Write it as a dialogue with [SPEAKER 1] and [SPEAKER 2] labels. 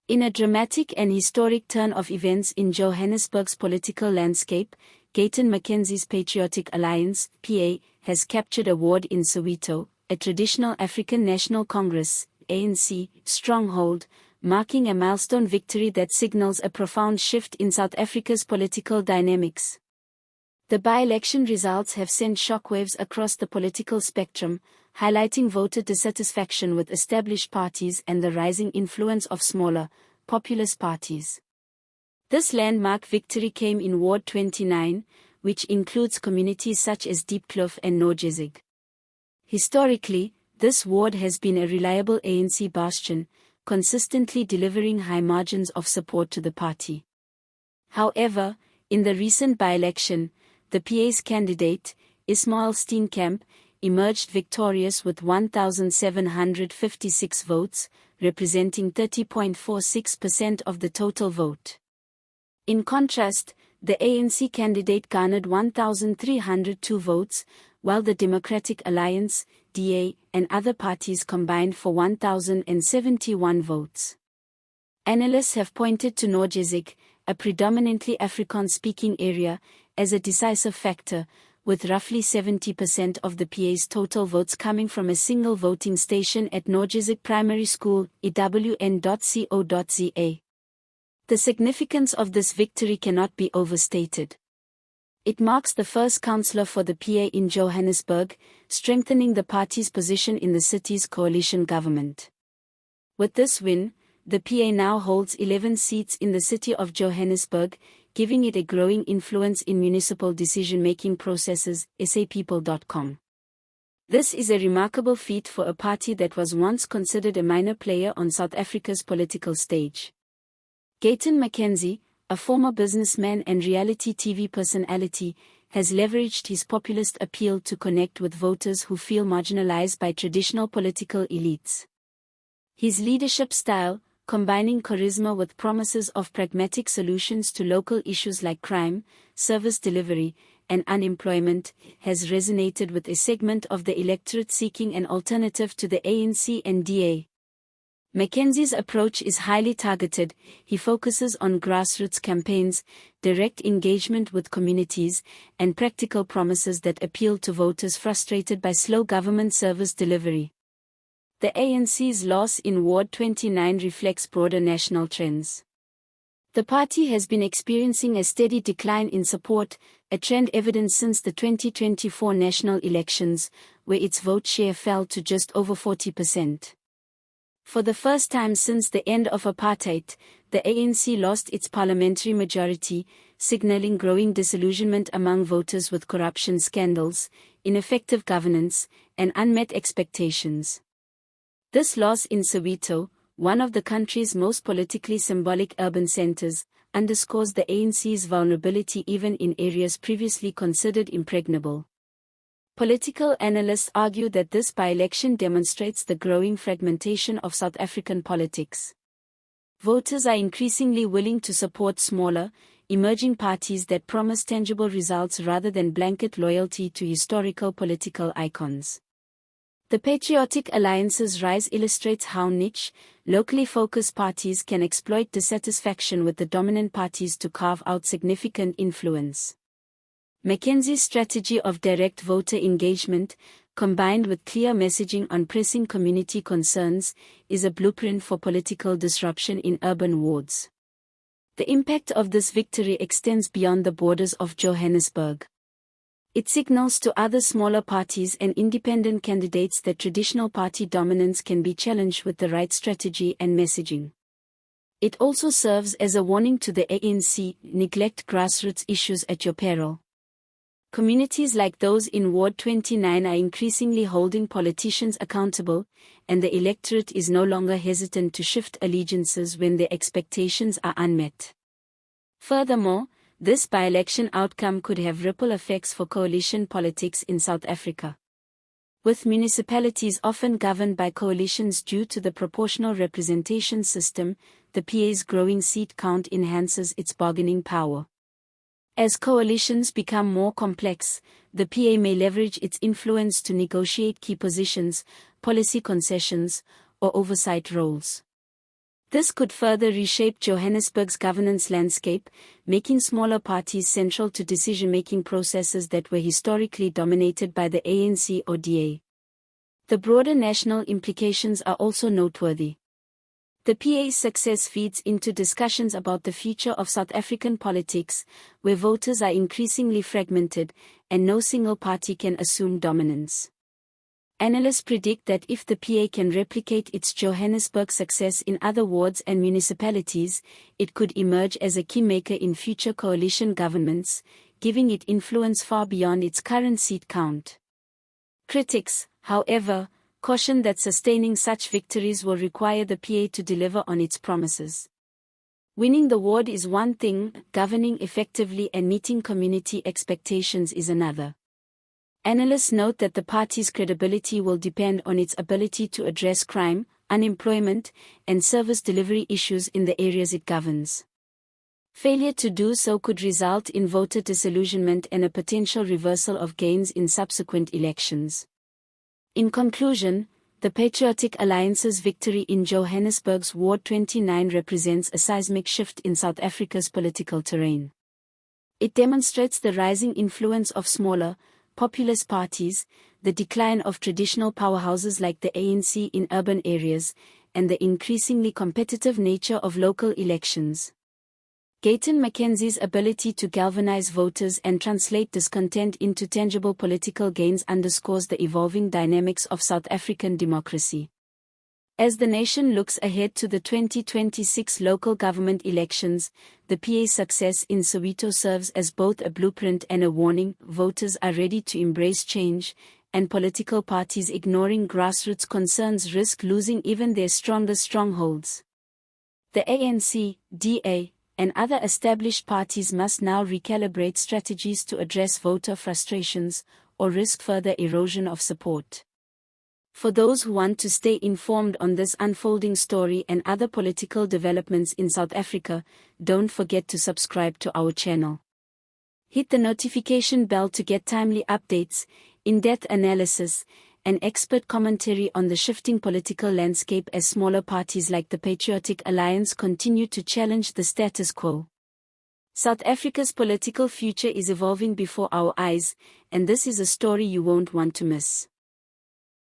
[SPEAKER 1] In a dramatic and historic turn of events in Johannesburg's political landscape, Gayton McKenzie's Patriotic Alliance, PA, has captured a ward in Soweto, a traditional African National Congress, ANC, stronghold, marking a milestone victory that signals a profound shift in South Africa's political dynamics. The by-election results have sent shockwaves across the political spectrum, highlighting voter dissatisfaction with established parties and the rising influence of smaller, populist parties. This landmark victory came in Ward 29, which includes communities such as Diepkloof and Norgesig. Historically, this ward has been a reliable ANC bastion, consistently delivering high margins of support to the party. However, in the recent by-election, the PA's candidate, Ismail Steenkamp, emerged victorious with 1,756 votes, representing 30.46% of the total vote. In contrast, the ANC candidate garnered 1,302 votes, while the Democratic Alliance, DA, and other parties combined for 1,071 votes. Analysts have pointed to Norgesig, a predominantly Afrikaans-speaking area, as a decisive factor, with roughly 70% of the PA's total votes coming from a single voting station at Norgesig Primary School, ewn.co.za. The significance of this victory cannot be overstated. It marks the first councillor for the PA in Johannesburg, strengthening the party's position in the city's coalition government. With this win, the PA now holds 11 seats in the city of Johannesburg, giving it a growing influence in municipal decision-making processes, sapeople.com. This is a remarkable feat for a party that was once considered a minor player on South Africa's political stage. Gayton McKenzie, a former businessman and reality TV personality, has leveraged his populist appeal to connect with voters who feel marginalized by traditional political elites. His leadership style, combining charisma with promises of pragmatic solutions to local issues like crime, service delivery, and unemployment, has resonated with a segment of the electorate seeking an alternative to the ANC and DA. McKenzie's approach is highly targeted. He focuses on grassroots campaigns, direct engagement with communities, and practical promises that appeal to voters frustrated by slow government service delivery. The ANC's loss in Ward 29 reflects broader national trends. The party has been experiencing a steady decline in support, a trend evident since the 2024 national elections, where its vote share fell to just over 40%. For the first time since the end of apartheid, the ANC lost its parliamentary majority, signaling growing disillusionment among voters with corruption scandals, ineffective governance, and unmet expectations. This loss in Soweto, one of the country's most politically symbolic urban centers, underscores the ANC's vulnerability even in areas previously considered impregnable. Political analysts argue that this by-election demonstrates the growing fragmentation of South African politics. Voters are increasingly willing to support smaller, emerging parties that promise tangible results rather than blanket loyalty to historical political icons. The Patriotic Alliance's rise illustrates how niche, locally focused parties can exploit dissatisfaction with the dominant parties to carve out significant influence. McKenzie's strategy of direct voter engagement, combined with clear messaging on pressing community concerns, is a blueprint for political disruption in urban wards. The impact of this victory extends beyond the borders of Johannesburg. It signals to other smaller parties and independent candidates that traditional party dominance can be challenged with the right strategy and messaging. It also serves as a warning to the ANC: neglect grassroots issues at your peril. Communities like those in Ward 29 are increasingly holding politicians accountable, and the electorate is no longer hesitant to shift allegiances when their expectations are unmet. Furthermore, this by-election outcome could have ripple effects for coalition politics in South Africa. With municipalities often governed by coalitions due to the proportional representation system, the PA's growing seat count enhances its bargaining power. As coalitions become more complex, the PA may leverage its influence to negotiate key positions, policy concessions, or oversight roles. This could further reshape Johannesburg's governance landscape, making smaller parties central to decision-making processes that were historically dominated by the ANC or DA. The broader national implications are also noteworthy. The PA's success feeds into discussions about the future of South African politics, where voters are increasingly fragmented, and no single party can assume dominance. Analysts predict that if the PA can replicate its Johannesburg success in other wards and municipalities, it could emerge as a keymaker in future coalition governments, giving it influence far beyond its current seat count. Critics, however, caution that sustaining such victories will require the PA to deliver on its promises. Winning the ward is one thing, governing effectively and meeting community expectations is another. Analysts note that the party's credibility will depend on its ability to address crime, unemployment, and service delivery issues in the areas it governs. Failure to do so could result in voter disillusionment and a potential reversal of gains in subsequent elections. In conclusion, the Patriotic Alliance's victory in Johannesburg's Ward 29 represents a seismic shift in South Africa's political terrain. It demonstrates the rising influence of smaller, populist parties, the decline of traditional powerhouses like the ANC in urban areas, and the increasingly competitive nature of local elections. Gayton McKenzie's ability to galvanize voters and translate discontent into tangible political gains underscores the evolving dynamics of South African democracy. As the nation looks ahead to the 2026 local government elections, the PA's success in Soweto serves as both a blueprint and a warning. Voters are ready to embrace change, and political parties ignoring grassroots concerns risk losing even their strongest strongholds. The ANC, DA, and other established parties must now recalibrate strategies to address voter frustrations, or risk further erosion of support. For those who want to stay informed on this unfolding story and other political developments in South Africa, don't forget to subscribe to our channel. Hit the notification bell to get timely updates, in-depth analysis, and expert commentary on the shifting political landscape as smaller parties like the Patriotic Alliance continue to challenge the status quo. South Africa's political future is evolving before our eyes, and this is a story you won't want to miss.